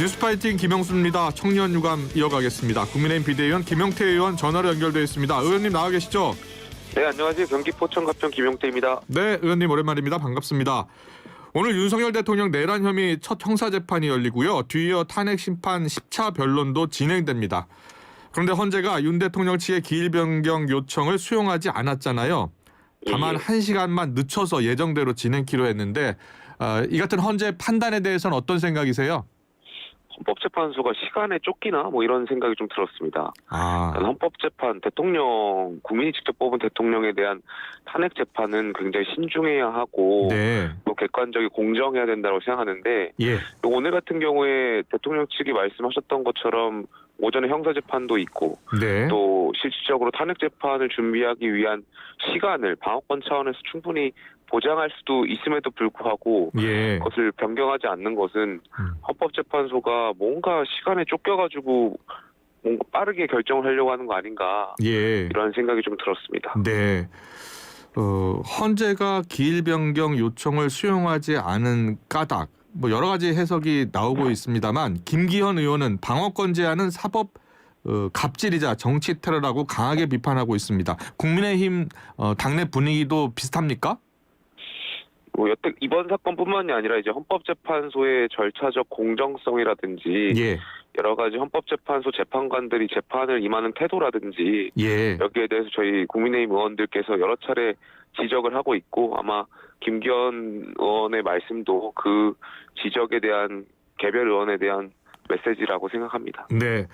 뉴스파이팅 김영수입니다. 청년 유감 이어가겠습니다. 국민의힘 비대위원 김용태 의원 전화로 연결되어 있습니다. 의원님 나와 계시죠? 네, 안녕하세요. 경기 포천갑천 김용태입니다. 네, 의원님 오랜만입니다. 반갑습니다. 오늘 윤석열 대통령 내란 혐의 첫 형사재판이 열리고요. 뒤이어 탄핵 심판 10차 변론도 진행됩니다. 그런데 헌재가 윤 대통령 측의 기일 변경 요청을 수용하지 않았잖아요. 다만 1시간만 늦춰서 예정대로 진행키로 했는데 이 같은 헌재 판단에 대해서는 어떤 생각이세요? 헌법재판소가 시간에 쫓기나 이런 생각이 좀 들었습니다. 헌법재판 대통령 국민이 직접 뽑은 대통령에 대한 탄핵 재판은 굉장히 신중해야 하고 또 객관적이 공정해야 된다고 생각하는데 오늘 같은 경우에 대통령 측이 말씀하셨던 것처럼 오전에 형사재판도 있고 또 실질적으로 탄핵 재판을 준비하기 위한 시간을 방어권 차원에서 충분히 보장할 수도 있음에도 불구하고 그것을 변경하지 않는 것은 헌법재판소가 뭔가 시간에 쫓겨가지고 뭔가 빠르게 결정을 하려고 하는 거 아닌가 이런 생각이 좀 들었습니다. 네. 헌재가 기일 변경 요청을 수용하지 않은 까닭 여러 가지 해석이 나오고 있습니다만 김기현 의원은 방어권 제한은 사법 갑질이자 정치 테러라고 강하게 비판하고 있습니다. 국민의힘 당내 분위기도 비슷합니까? 여태 이번 사건뿐만이 아니라 이제 헌법재판소의 절차적 공정성이라든지 여러 가지 헌법재판소 재판관들이 재판을 임하는 태도라든지 여기에 대해서 저희 국민의힘 의원들께서 여러 차례 지적을 하고 있고 아마 김기현 의원의 말씀도 그 지적에 대한 개별 의원에 대한 메시지라고 생각합니다. 네,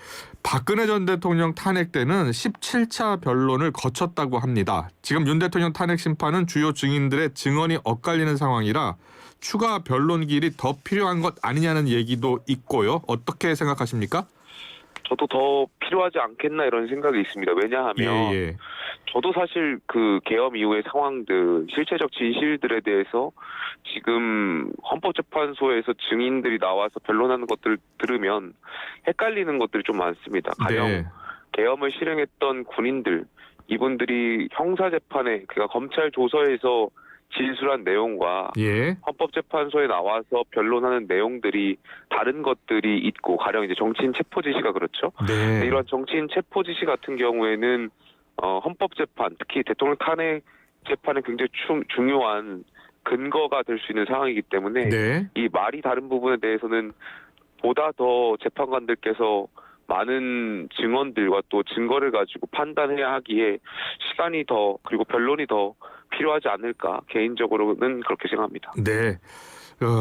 박근혜 전 대통령 탄핵 때는 17차 변론을 거쳤다고 합니다. 지금 윤 대통령 탄핵 심판은 주요 증인들의 증언이 엇갈리는 상황이라 추가 변론 기일이 더 필요한 것 아니냐는 얘기도 있고요. 어떻게 생각하십니까? 저도 더 필요하지 않겠나 이런 생각이 있습니다. 왜냐하면 저도 사실 그 계엄 이후의 상황들, 실체적 진실들에 대해서 지금 헌법재판소에서 증인들이 나와서 변론하는 것들을 들으면 헷갈리는 것들이 좀 많습니다. 가령 계엄을 실행했던 군인들, 이분들이 형사재판에 그러니까 검찰 조서에서 진술한 내용과 헌법재판소에 나와서 변론하는 내용들이 다른 것들이 있고 가령 이제 정치인 체포 지시가 그렇죠. 이런 정치인 체포 지시 같은 경우에는 헌법재판 특히 대통령 탄핵 재판은 굉장히 중요한 근거가 될 수 있는 상황이기 때문에 이 말이 다른 부분에 대해서는 보다 더 재판관들께서 많은 증언들과 또 증거를 가지고 판단해야 하기에 시간이 더 그리고 변론이 더 필요하지 않을까 개인적으로는 그렇게 생각합니다. 네,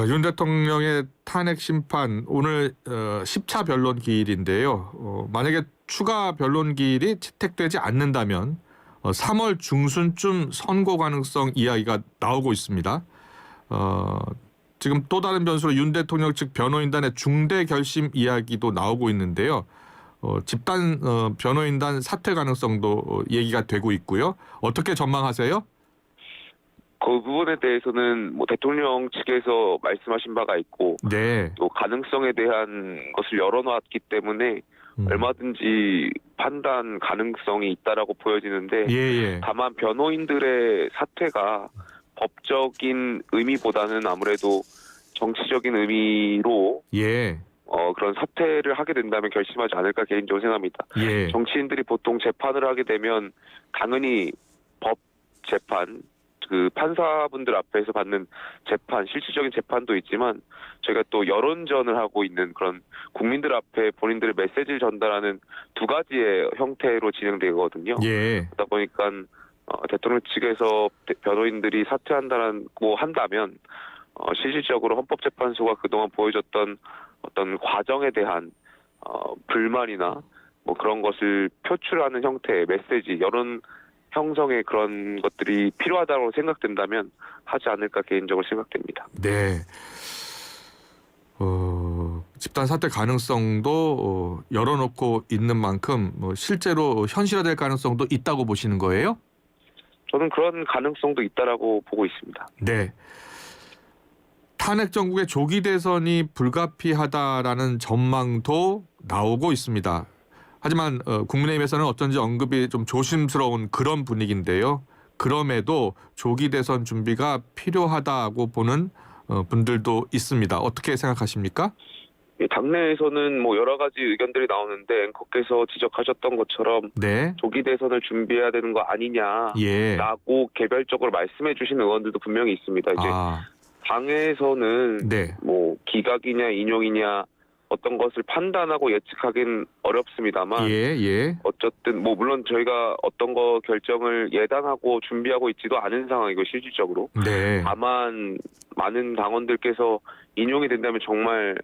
윤 대통령의 탄핵 심판 오늘 10차 변론 기일인데요. 만약에 추가 변론 기일이 채택되지 않는다면 3월 중순쯤 선고 가능성 이야기가 나오고 있습니다. 지금 또 다른 변수로 윤 대통령 측 변호인단의 중대 결심 이야기도 나오고 있는데요. 집단 변호인단 사퇴 가능성도 얘기가 되고 있고요. 어떻게 전망하세요? 그 부분에 대해서는 대통령 측에서 말씀하신 바가 있고 또 가능성에 대한 것을 열어놨기 때문에 얼마든지 판단 가능성이 있다라고 보여지는데 다만 변호인들의 사퇴가 법적인 의미보다는 아무래도 정치적인 의미로 그런 사퇴를 하게 된다면 결심하지 않을까 개인적으로 생각합니다. 정치인들이 보통 재판을 하게 되면 당연히 법 재판 그 판사분들 앞에서 받는 재판, 실질적인 재판도 있지만 저희가 또 여론전을 하고 있는 그런 국민들 앞에 본인들의 메시지를 전달하는 두 가지의 형태로 진행되거든요. 그러다 보니까 대통령 측에서 변호인들이 사퇴한다고 한다면 실질적으로 헌법재판소가 그동안 보여줬던 어떤 과정에 대한 불만이나 그런 것을 표출하는 형태의 메시지, 여론 형성의 그런 것들이 필요하다고 생각된다면 하지 않을까 개인적으로 생각됩니다. 네. 집단 사퇴 가능성도 열어놓고 있는 만큼 실제로 현실화될 가능성도 있다고 보시는 거예요? 저는 그런 가능성도 있다라고 보고 있습니다. 네. 탄핵 정국의 조기 대선이 불가피하다라는 전망도 나오고 있습니다. 하지만 국민의힘에서는 어쩐지 언급이 좀 조심스러운 그런 분위기인데요. 그럼에도 조기 대선 준비가 필요하다고 보는 분들도 있습니다. 어떻게 생각하십니까? 당내에서는 뭐 여러 가지 의견들이 나오는데 앵커께서 지적하셨던 것처럼 네. 조기 대선을 준비해야 되는 거 아니냐라고 예. 개별적으로 말씀해 주신 의원들도 분명히 있습니다. 이제 당에서는 네. 뭐 기각이냐 인용이냐 어떤 것을 판단하고 예측하기는 어렵습니다만 예. 어쨌든 뭐 물론 저희가 어떤 거 결정을 예단하고 준비하고 있지도 않은 상황이고 실질적으로 네. 다만 많은 당원들께서 인용이 된다면 정말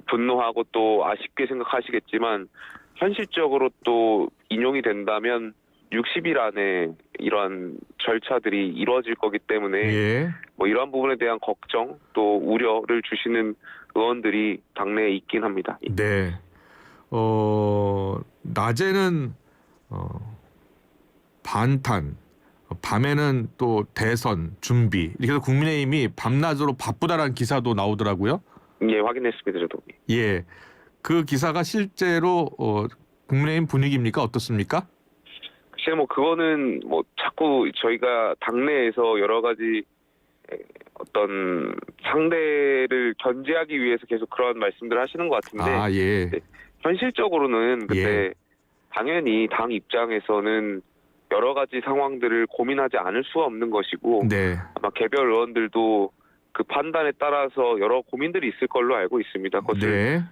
분노하고 또 아쉽게 생각하시겠지만 현실적으로 또 인용이 된다면 60일 안에 이러한 절차들이 이루어질 거기 때문에 예. 뭐 이러한 부분에 대한 걱정 또 우려를 주시는 의원들이 당내에 있긴 합니다. 네. 낮에는 반탄, 밤에는 또 대선 준비. 이렇게 해서 국민의힘이 밤낮으로 바쁘다라는 기사도 나오더라고요. 예, 확인했습니다, 저도. 예. 그 기사가 실제로 국민의힘 분위기입니까? 어떻습니까? 글쎄 뭐 그거는 뭐 자꾸 저희가 당내에서 여러 가지 어떤 상대를 견제하기 위해서 계속 그런 말씀들을 하시는 것 같은데 예. 현실적으로는 그때 당연히 당 입장에서는 여러 가지 상황들을 고민하지 않을 수가 없는 것이고 네. 아마 개별 의원들도 그 판단에 따라서 여러 고민들이 있을 걸로 알고 있습니다. 그것을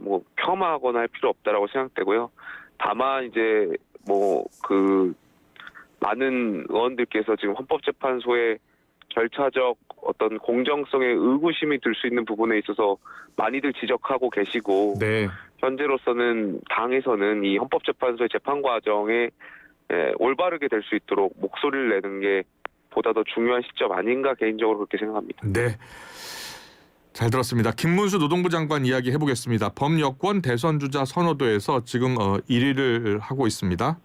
뭐 폄하하거나 할 필요 없다라고 생각되고요. 다만 이제 뭐 그 많은 의원들께서 지금 헌법재판소에 절차적 어떤 공정성에 의구심이 들 수 있는 부분에 있어서 많이들 지적하고 계시고 현재로서는 당에서는 이 헌법재판소의 재판 과정에 올바르게 될 수 있도록 목소리를 내는 게 보다 더 중요한 시점 아닌가 개인적으로 그렇게 생각합니다. 네. 잘 들었습니다. 김문수 노동부 장관 이야기 해보겠습니다. 범여권 대선 주자 선호도에서 지금 1위를 하고 있습니다.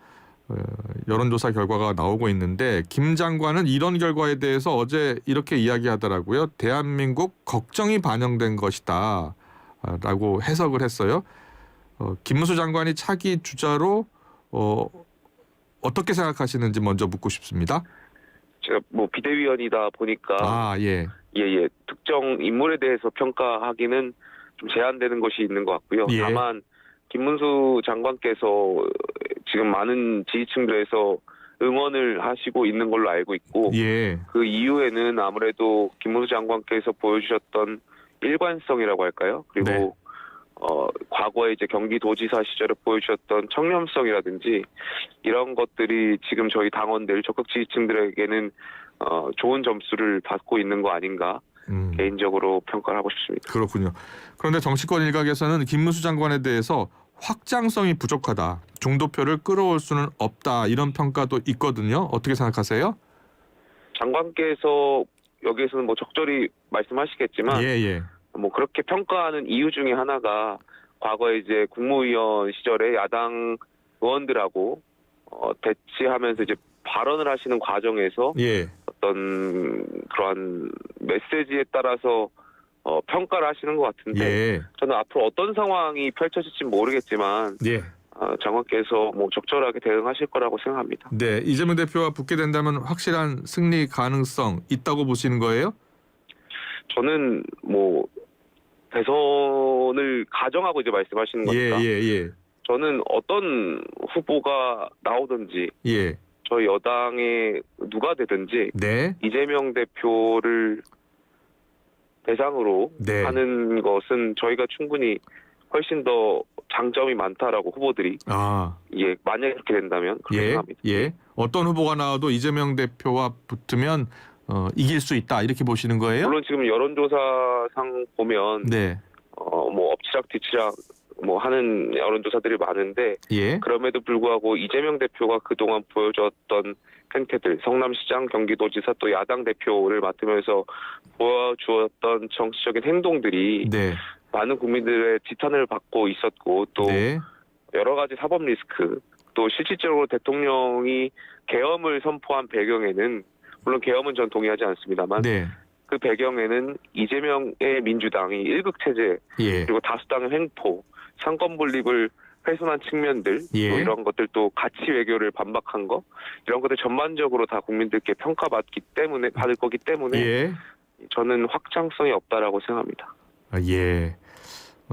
여론조사 결과가 나오고 있는데 김 장관은 이런 결과에 대해서 어제 이렇게 이야기하더라고요. 대한민국 걱정이 반영된 것이다 라고 해석을 했어요. 김문수 장관이 차기 주자로 어떻게 생각하시는지 먼저 묻고 싶습니다. 제가 뭐 비대위원이다 보니까 특정 인물에 대해서 평가하기는 좀 제한되는 것이 있는 것 같고요. 다만 김문수 장관께서 지금 많은 지지층들에서 응원을 하시고 있는 걸로 알고 있고 그 이유에는 아무래도 김문수 장관께서 보여주셨던 일관성이라고 할까요? 그리고 과거에 이제 경기도지사 시절에 보여주셨던 청렴성이라든지 이런 것들이 지금 저희 당원들 적극 지지층들에게는 좋은 점수를 받고 있는 거 아닌가 개인적으로 평가를 하고 싶습니다. 그렇군요. 그런데 정치권 일각에서는 김문수 장관에 대해서 확장성이 부족하다. 종도표를 끌어올 수는 없다. 이런 평가도 있거든요. 어떻게 생각하세요? 장관께서 여기에서는 뭐 적절히 말씀하시겠지만 뭐 그렇게 평가하는 이유 중에 하나가 과거에 이제 국무위원 시절에 야당 의원들하고 대치하면서 이제 발언을 하시는 과정에서 어떤 그러한 메시지에 따라서 평가를 하시는 것 같은데 저는 앞으로 어떤 상황이 펼쳐질지 모르겠지만 장관께서 뭐 적절하게 대응하실 거라고 생각합니다. 네, 이재명 대표와 붙게 된다면 확실한 승리 가능성 있다고 보시는 거예요? 저는 뭐 대선을 가정하고 이제 말씀하시는 거니까 저는 어떤 후보가 나오든지 저희 여당에 누가 되든지 이재명 대표를 대상으로 하는 것은 저희가 충분히 훨씬 더 장점이 많다라고 후보들이 만약에 그렇게 된다면 그렇게 생각합니다. 어떤 후보가 나와도 이재명 대표와 붙으면 이길 수 있다 이렇게 보시는 거예요? 물론 지금 여론조사상 보면 뭐 엎치락뒤치락 뭐 하는 여론조사들이 많은데 그럼에도 불구하고 이재명 대표가 그동안 보여줬던 행태들, 성남시장, 경기도지사 또 야당 대표를 맡으면서 보여주었던 정치적인 행동들이 많은 국민들의 지탄을 받고 있었고 또 여러 가지 사법 리스크 또 실질적으로 대통령이 계엄을 선포한 배경에는 물론 계엄은 전 동의하지 않습니다만 그 배경에는 이재명의 민주당이 일극체제 그리고 다수당의 횡포, 상권 분립을 훼손한 측면들 또 이런 것들도 가치 외교를 반박한 거 이런 것들 전반적으로 다 국민들께 평가받기 때문에 받을 거기 때문에 저는 확장성이 없다라고 생각합니다.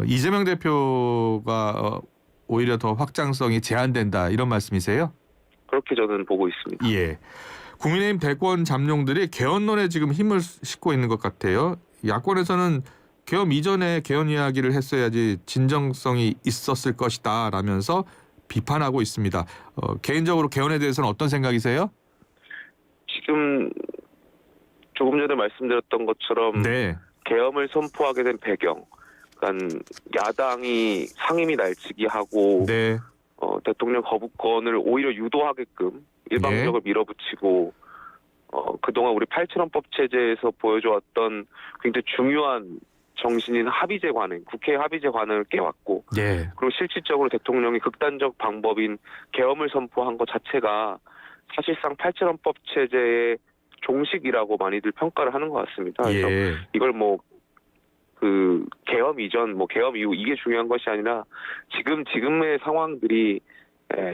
이재명 대표가 오히려 더 확장성이 제한된다 이런 말씀이세요? 그렇게 저는 보고 있습니다. 예. 국민의힘 대권 잠룡들이 개헌론에 지금 힘을 싣고 있는 것 같아요. 야권에서는 개헌 이전에 개헌 이야기를 했어야지 진정성이 있었을 것이다 라면서 비판하고 있습니다. 개인적으로 개헌에 대해서는 어떤 생각이세요? 지금 조금 전에 말씀드렸던 것처럼 네. 계엄을 선포하게 된 배경, 그러니까 야당이 상임위 날치기 하고 네. 대통령 거부권을 오히려 유도하게끔 일방적으로 밀어붙이고 그동안 우리 8.7헌법 체제에서 보여줘왔던 굉장히 중요한 정신인 합의제 관행, 국회 합의제 관행을 깨왔고 네. 그리고 실질적으로 대통령이 극단적 방법인 계엄을 선포한 것 자체가 사실상 8.7헌법 체제의 종식이라고 많이들 평가를 하는 것 같습니다. 그래서 예. 이걸 그 계엄 이전, 계엄 이후 이게 중요한 것이 아니라 지금의 상황들이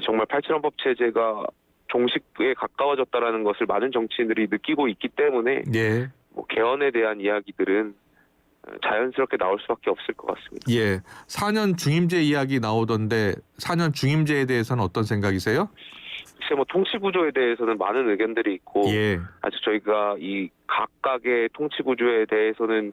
정말 8.7헌법 체제가 종식에 가까워졌다라는 것을 많은 정치인들이 느끼고 있기 때문에 예. 개헌에 대한 이야기들은 자연스럽게 나올 수밖에 없을 것 같습니다. 예. 4년 중임제 이야기 나오던데 4년 중임제에 대해서는 어떤 생각이세요? 글쎄 통치 구조에 대해서는 많은 의견들이 있고 예. 아직 저희가 이 각각의 통치 구조에 대해서는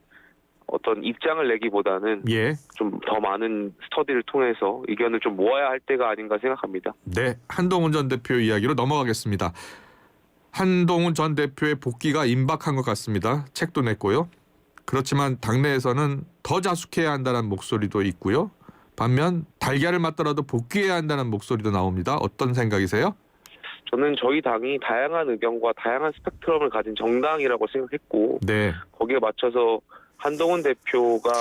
어떤 입장을 내기보다는 예. 좀 더 많은 스터디를 통해서 의견을 좀 모아야 할 때가 아닌가 생각합니다. 네, 한동훈 전 대표 이야기로 넘어가겠습니다. 한동훈 전 대표의 복귀가 임박한 것 같습니다. 책도 냈고요. 그렇지만 당내에서는 더 자숙해야 한다는 목소리도 있고요. 반면 달걀을 맞더라도 복귀해야 한다는 목소리도 나옵니다. 어떤 생각이세요? 저는 저희 당이 다양한 의견과 다양한 스펙트럼을 가진 정당이라고 생각했고 네. 거기에 맞춰서 한동훈 대표가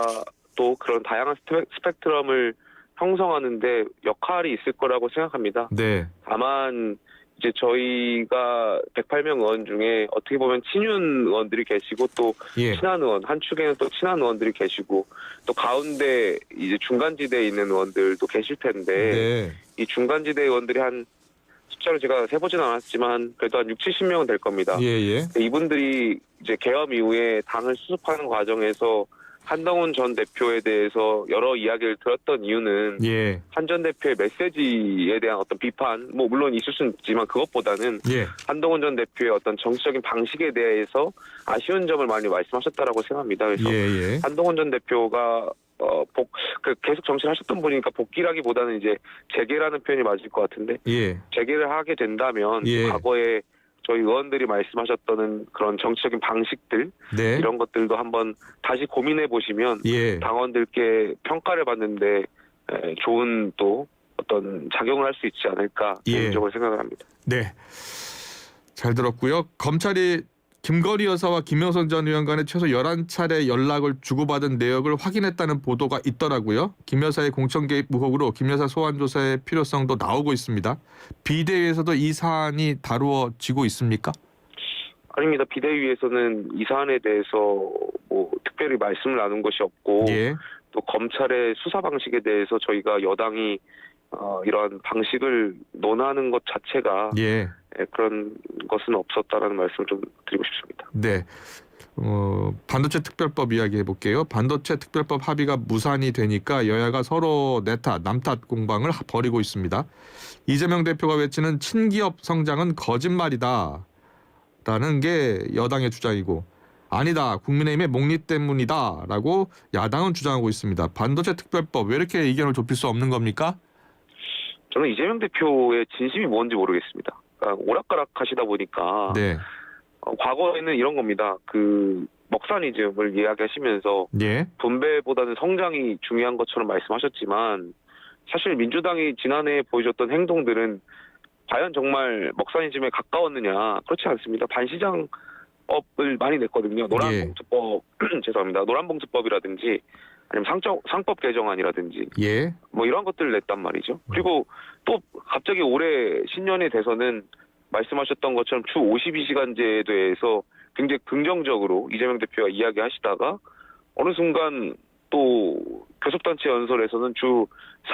또 그런 다양한 스펙트럼을 형성하는데 역할이 있을 거라고 생각합니다. 네. 다만 이제 저희가 108명 의원 중에 어떻게 보면 친윤 의원들이 계시고 또 예. 친한 의원, 한 축에는 또 친한 의원들이 계시고 또 가운데 이제 중간지대에 있는 의원들도 계실 텐데 네. 이 중간지대 의원들이 한 숫자를 제가 세보진 않았지만 그래도 한 60-70명은 될 겁니다. 예. 이분들이 이제 계엄 이후에 당을 수습하는 과정에서 한동훈 전 대표에 대해서 여러 이야기를 들었던 이유는 예. 한 전 대표의 메시지에 대한 어떤 비판, 물론 있을 수는 있지만 그것보다는 예. 한동훈 전 대표의 어떤 정치적인 방식에 대해서 아쉬운 점을 많이 말씀하셨다라고 생각합니다. 그래서 예. 한동훈 전 대표가 계속 정치를 하셨던 분이니까 복귀라기보다는 이제 재개라는 표현이 맞을 것 같은데 예. 재개를 하게 된다면 예. 과거에 저희 의원들이 말씀하셨던 그런 정치적인 방식들 네. 이런 것들도 한번 다시 고민해 보시면 예. 당원들께 평가를 받는데 좋은 또 어떤 작용을 할 수 있지 않을까 개인적으로 생각을 합니다. 네. 잘 들었고요. 검찰이 김건희 여사와 김영선 전 의원 간에 최소 11차례 연락을 주고받은 내역을 확인했다는 보도가 있더라고요. 김 여사의 공천 개입 의혹으로 김 여사 소환 조사의 필요성도 나오고 있습니다. 비대위에서도 이 사안이 다루어지고 있습니까? 아닙니다. 비대위에서는 이 사안에 대해서 특별히 말씀을 나눈 것이 없고 예. 또 검찰의 수사 방식에 대해서 저희가 여당이 이러한 방식을 논하는 것 자체가 예. 그런 것은 없었다라는 말씀을 좀 드리고 싶습니다. 네. 반도체 특별법 이야기해 볼게요. 반도체 특별법 합의가 무산이 되니까 여야가 서로 내탓, 남탓 공방을 벌이고 있습니다. 이재명 대표가 외치는 친기업 성장은 거짓말이다 라는 게 여당의 주장이고 아니다. 국민의힘의 목리 때문이다 라고 야당은 주장하고 있습니다. 반도체 특별법 왜 이렇게 의견을 좁힐 수 없는 겁니까? 저는 이재명 대표의 진심이 뭔지 모르겠습니다. 그러니까 오락가락 하시다 보니까 네. 과거에는 이런 겁니다. 그 먹사니즘을 이야기하시면서 예. 분배보다는 성장이 중요한 것처럼 말씀하셨지만 사실 민주당이 지난해 보여줬던 행동들은 과연 정말 먹사니즘에 가까웠느냐 그렇지 않습니다. 반시장법을 많이 냈거든요. 노란봉투법 죄송합니다. 노란봉투법이라든지 아니면 상법 개정안이라든지 예. 이런 것들을 냈단 말이죠. 그리고 또 갑자기 올해 신년에 돼서는 말씀하셨던 것처럼 주 52시간제에 대해서 굉장히 긍정적으로 이재명 대표가 이야기하시다가 어느 순간 또 교섭단체 연설에서는 주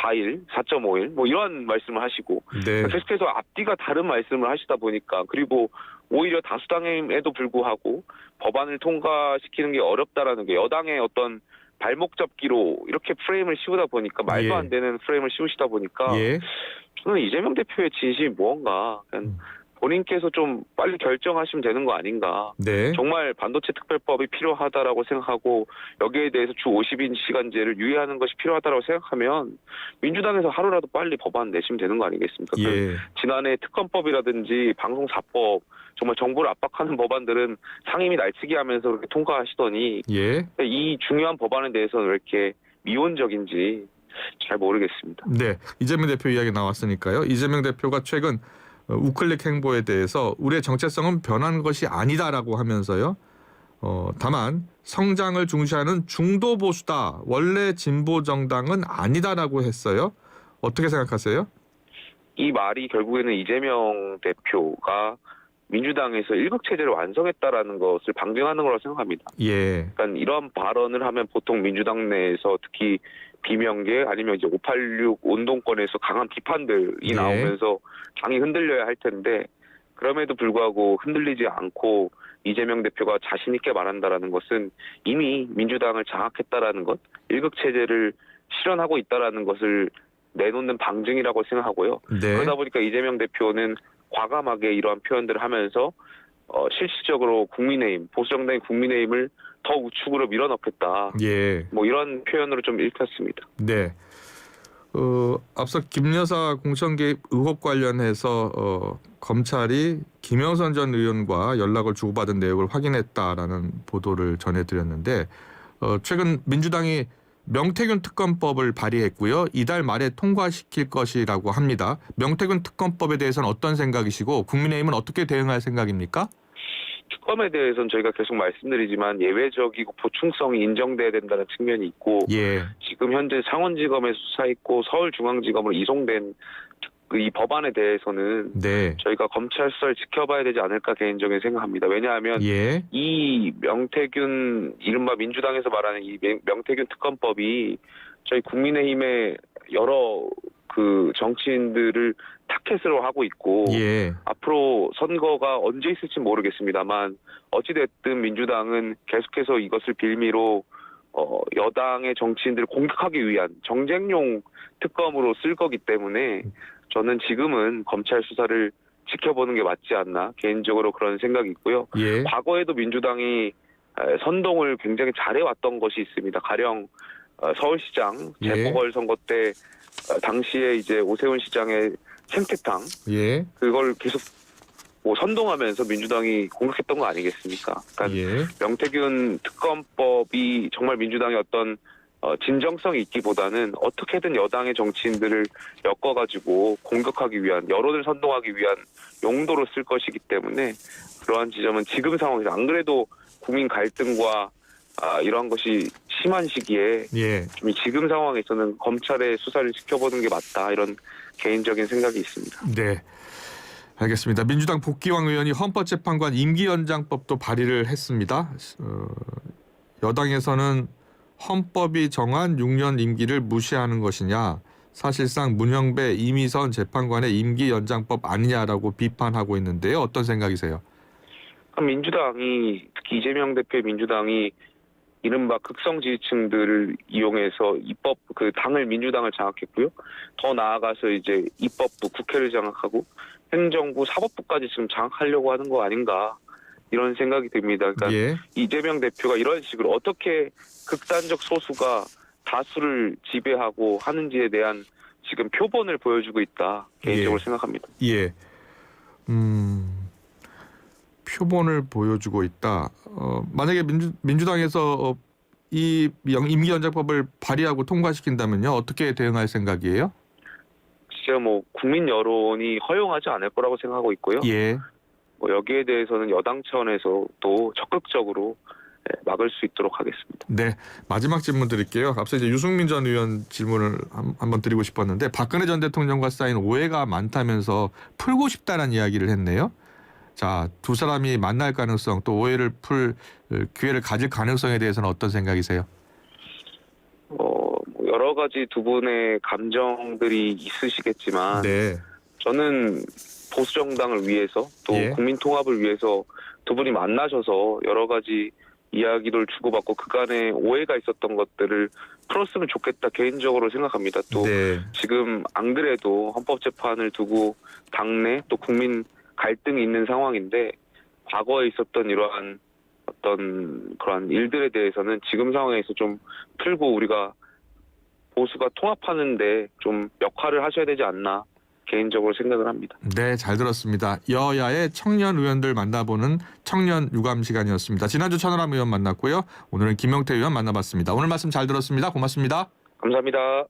4일, 4.5일 이런 말씀을 하시고 네. 계속해서 앞뒤가 다른 말씀을 하시다 보니까 그리고 오히려 다수당임에도 불구하고 법안을 통과시키는 게 어렵다라는 게 여당의 어떤 발목 잡기로 이렇게 프레임을 씌우다 보니까 말도 예. 안 되는 프레임을 씌우시다 보니까 예. 저는 이재명 대표의 진심이 무언가 그냥 본인께서 좀 빨리 결정하시면 되는 거 아닌가. 네. 정말 반도체 특별법이 필요하다라고 생각하고 여기에 대해서 주 50시간제를 유예하는 것이 필요하다고 생각하면 민주당에서 하루라도 빨리 법안 내시면 되는 거 아니겠습니까? 예. 지난해 특검법이라든지 방송사법 정말 정부를 압박하는 법안들은 상임위 날치기 하면서 그렇게 통과하시더니 예. 이 중요한 법안에 대해서는 왜 이렇게 미온적인지 잘 모르겠습니다. 네. 이재명 대표 이야기 나왔으니까요. 이재명 대표가 최근 우클릭 행보에 대해서 우리의 정체성은 변한 것이 아니다라고 하면서요. 다만 성장을 중시하는 중도 보수다. 원래 진보 정당은 아니다라고 했어요. 어떻게 생각하세요? 이 말이 결국에는 이재명 대표가 민주당에서 일극체제를 완성했다라는 것을 방증하는 거라고 생각합니다. 예. 그러니까 이런 발언을 하면 보통 민주당 내에서 특히 비명계 아니면 이제 586 운동권에서 강한 비판들이 네. 나오면서 당이 흔들려야 할 텐데 그럼에도 불구하고 흔들리지 않고 이재명 대표가 자신 있게 말한다라는 것은 이미 민주당을 장악했다라는 것, 일극체제를 실현하고 있다라는 것을 내놓는 방증이라고 생각하고요. 네. 그러다 보니까 이재명 대표는 과감하게 이러한 표현들을 하면서 실질적으로 국민의힘, 보수정당의 국민의힘을 더 우측으로 밀어넣겠다. 예. 뭐 이런 표현으로 좀 읽혔습니다. 네. 앞서 김 여사 공천 개입 의혹 관련해서 검찰이 김영선 전 의원과 연락을 주고받은 내용을 확인했다라는 보도를 전해드렸는데 최근 민주당이 명태균 특검법을 발의했고요. 이달 말에 통과시킬 것이라고 합니다. 명태균 특검법에 대해서는 어떤 생각이시고 국민의힘은 어떻게 대응할 생각입니까? 특검에 대해서는 저희가 계속 말씀드리지만 예외적이고 보충성이 인정돼야 된다는 측면이 있고 예. 지금 현재 창원지검에 수사했고 서울중앙지검으로 이송된 이 법안에 대해서는 네. 저희가 검찰 수사를 지켜봐야 되지 않을까 개인적인 생각합니다. 왜냐하면 예. 이 명태균 이른바 민주당에서 말하는 이 명태균 특검법이 저희 국민의힘의 여러 그 정치인들을 타켓으로 하고 있고 예. 앞으로 선거가 언제 있을지 모르겠습니다만 어찌됐든 민주당은 계속해서 이것을 빌미로 여당의 정치인들을 공격하기 위한 정쟁용 특검으로 쓸 거기 때문에 저는 지금은 검찰 수사를 지켜보는 게 맞지 않나 개인적으로 그런 생각이 있고요. 예. 과거에도 민주당이 선동을 굉장히 잘해왔던 것이 있습니다. 가령 서울시장 재보궐선거 때 당시에 이제 오세훈 시장의 생태탕 그걸 계속 뭐 선동하면서 민주당이 공격했던 거 아니겠습니까? 그러니까 명태균 특검법이 정말 민주당의 어떤 진정성이 있기보다는 어떻게든 여당의 정치인들을 엮어가지고 공격하기 위한 여론을 선동하기 위한 용도로 쓸 것이기 때문에 그러한 지점은 지금 상황에서 안 그래도 국민 갈등과 이러한 것이 심한 시기에 좀 지금 상황에서는 검찰의 수사를 지켜보는 게 맞다 이런 개인적인 생각이 있습니다. 네. 알겠습니다. 민주당 복귀왕 의원이 헌법재판관 임기연장법도 발의를 했습니다. 여당에서는 헌법이 정한 6년 임기를 무시하는 것이냐, 사실상 문형배 이미선 재판관의 임기연장법 아니냐라고 비판하고 있는데요. 어떤 생각이세요? 민주당이 특히 이재명 대표의 민주당이 이른바 극성 지지층들을 이용해서 입법 그 당을 민주당을 장악했고요. 더 나아가서 이제 입법부 국회를 장악하고 행정부 사법부까지 지금 장악하려고 하는 거 아닌가 이런 생각이 듭니다. 그러니까 이재명 대표가 이런 식으로 어떻게 극단적 소수가 다수를 지배하고 하는지에 대한 지금 표본을 보여주고 있다 개인적으로 생각합니다. 예. 표본을 보여주고 있다. 만약에 민주당에서 이 임기연장법을 발의하고 통과시킨다면요, 어떻게 대응할 생각이에요? 진짜 뭐 국민 여론이 허용하지 않을 거라고 생각하고 있고요. 뭐 여기에 대해서는 여당 차원에서도 적극적으로 막을 수 있도록 하겠습니다. 네, 마지막 질문 드릴게요. 앞서 이제 유승민 전 의원 질문을 한번 드리고 싶었는데 박근혜 전 대통령과 쌓인 오해가 많다면서 풀고 싶다는 이야기를 했네요. 자, 두 사람이 만날 가능성 또 오해를 풀 기회를 가질 가능성에 대해서는 어떤 생각이세요? 여러 가지 두 분의 감정들이 있으시겠지만 저는 보수 정당을 위해서 또 국민 통합을 위해서 두 분이 만나셔서 여러 가지 이야기를 주고받고 그간에 오해가 있었던 것들을 풀었으면 좋겠다 개인적으로 생각합니다. 또 네. 지금 안 그래도 헌법재판을 두고 당내 또 국민 갈등이 있는 상황인데 과거에 있었던 이러한 어떤 그런 일들에 대해서는 지금 상황에서 좀 풀고 우리가 보수가 통합하는데 좀 역할을 하셔야 되지 않나 개인적으로 생각을 합니다. 네, 잘 들었습니다. 여야의 청년 의원들 만나보는 청년 유감 시간이었습니다. 지난주 천하람 의원 만났고요. 오늘은 김용태 의원 만나봤습니다. 오늘 말씀 잘 들었습니다. 고맙습니다. 감사합니다.